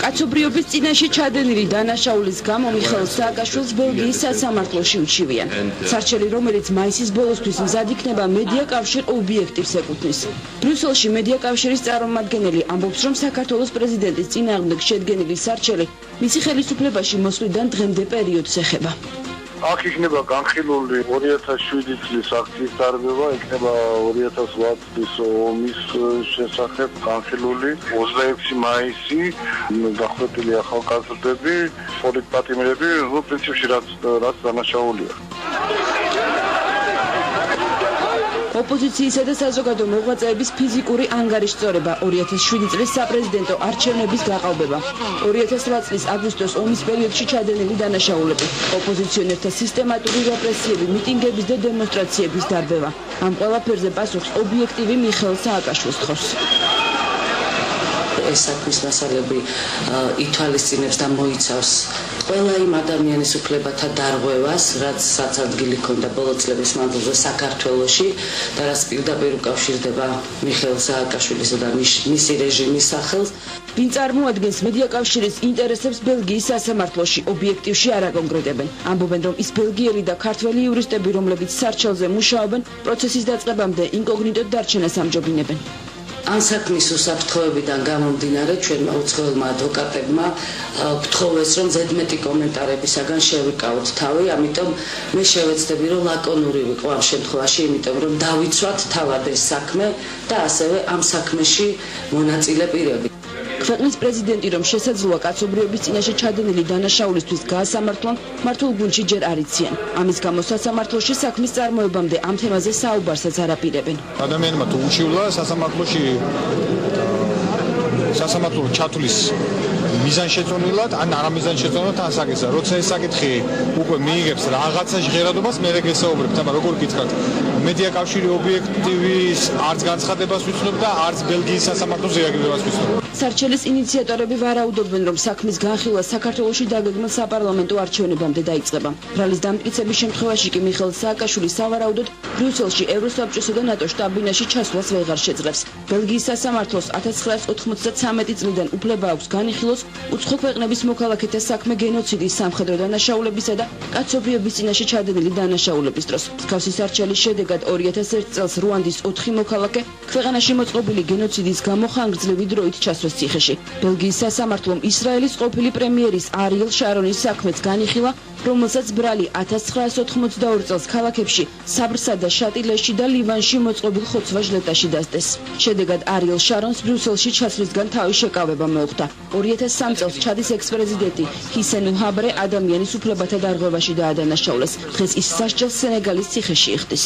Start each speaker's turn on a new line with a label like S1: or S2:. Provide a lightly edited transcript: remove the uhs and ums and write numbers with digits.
S1: კაცობრიობის წინაშე ჩადენილი დანაშაულის გამო მიხეილ სააკაშვილს ბელგიის სასამართლოში უჩივიან. სარჩელი, რომელიც მაისის ბოლოსთვის მზად იქნება, მედიაკავშირ ობიექტივს ეკუთვნის. ბრიუსელში მედიაკავშირის წარმომადგენელი ამბობს, რომ საქართველოს პრეზიდენტის წინააღმდეგ შედგენილი სარჩელი მისი ხელისუფლებაში მოსვლიდან დღემდე პერიოდს ეხება.
S2: აქ იქნება განხილული 2007 წლის აქციის დარბევა, იქნება 2008 წლის ომის შესახებ განხილული 26 მაისი, დახვეწილი ახალგაზრდები, პოლიტპატიმრები, პრინციპში რაც დანაშაულია.
S1: ოპოზიციისა და საზოგადო მოღვაწეების ფიზიკური ანგარიშწორება, 2007 წლის საპრეზიდენტო არჩევნების გაყალბება, 2008 წლის აგვისტოს ომის პერიოდში ჩადენილი დანაშაულები, ოპოზიციონერთა სისტემატური რეპრესიები, მიტინგების და დემონსტრაციების დარბევა. ამ ყველაფერზე პასუხს ობიექტივი მიხეილ სააკაშვილს თხოვს.
S3: ეს საქმის მასალები ითვალისწინებს და მოიცავს ყველა იმ ადამიანის უფლებათა დარღვევას, რაც საწადგილი ჰქონდა ბოლო წლების მანძილზე საქართველოში და რაც პირდაპირ უკავშირდება მიხეილ სააკაშვილისა და მისი რეჟიმის სახელს.
S1: ვინ წარმოადგენს მედიაკავშირის ინტერესებს ბელგიის სასამართლოში, ობიექტივში არ აკონკრეტებენ. ამბობენ, რომ ის ბელგიელი და ქართველი იურისტები, რომლებიც სარჩელზე მუშაობენ, პროცესის დაწყებამდე ინკოგნიტოდ დარჩენას ამჯობინებენ.
S3: ამ საქმის უსაფრთხოებიდან გამომდინარე, ჩვენმა უცხოელმა ადვოკატებმა გთხოვეს, რომ ზედმეტი კომენტარებისაგან შევიკავოთ თავი, ამიტომ მე შევეცდები, რომ ლაკონური ვიყო ამ შემთხვევაში, იმიტომ რომ დავიცვათ თავად ეს საქმე და ასევე ამ საქმეში მონაწილე პირები.
S1: ქვეყნის პრეზიდენტი, რომ შესაძლოა კაცობრიობის წინაშე ჩადენილი დანაშაულისთვის გაასამართლონ, მართულ გუნდში ჯერ არ იციან. ამის გამო სასამართლოში საქმის წარმოებამდე ამ თემაზე საუბარსაც არ აპირებენ.
S4: ადამიანმა თუ უშივლა სასამართლო ჩათვლის მიზანშეწონილად, ან არამიზანშეწონილად ასაკისა. როცა ეს საკითხი უკვე მიიღებს რაღაცა ჟღერადობას, მე გესაუბრებთ, აბა როგორ გითხრათ, მედიაკავშირი ობიექტივის არც განცხადებას ვიცნობ და არც ბელგიის სასამართლოს რეაგირებას ვიცნობ.
S1: სარჩელის ინიციატორები ვარაუდობენ, რომ საქმის განხილვა საქართველოში დაგეგმილ საპარლამენტო არჩევნებამდე დაიწყება. ბრალის დამტკიცების შემთხვევაში კი მიხეილ სააკაშვილი სავარაუდოდ ბრიუსელში ევროსაბჭოსა და ნატოს შტაბ-ბინაში ჩასვლას ვეღარ შეძლებს. ბელგიის სასამართლოს 1993 წლიდან უფლება აქვს განიხილოს უცხო ქვეყნების მოქალაქეთა საქმე გენოციდის, სამხედრო დანაშაულებისა და კაცობრიობის წინაშე ჩადენილი დანაშაულების დროს. მსგავსი სარჩელის შედეგად 2001 წელს რუანდის 4 მოქალაქე ქვეყანაში მოწყობილი გენოციდის გამო ხანგრძლივი დროით ჩასვეს ციხეში. ბელგიის სასამართლომ ისრაელის ყოფილი პრემიერის არიელ შარონის საქმეც განიხილა, რომელსაც ბრალი 1982 წელს ქალაქებში საბრსა და შატილეში და ლივანში მოწყობილ ხოცვა-ჟლეტაში დასდეს. შედეგად არიელ შარონს ბრიუსელში ჩასვლისგან თავის შეკავება მოუხდა. 2003 წელს ჩადის ექს-პრეზიდენტი ჰისენ ჰაბრე ადამიანის უფლებათა დარღვევაში დაადანაშაულეს. დღეს ის სასჯელს სენეგალის ციხეში იხდის.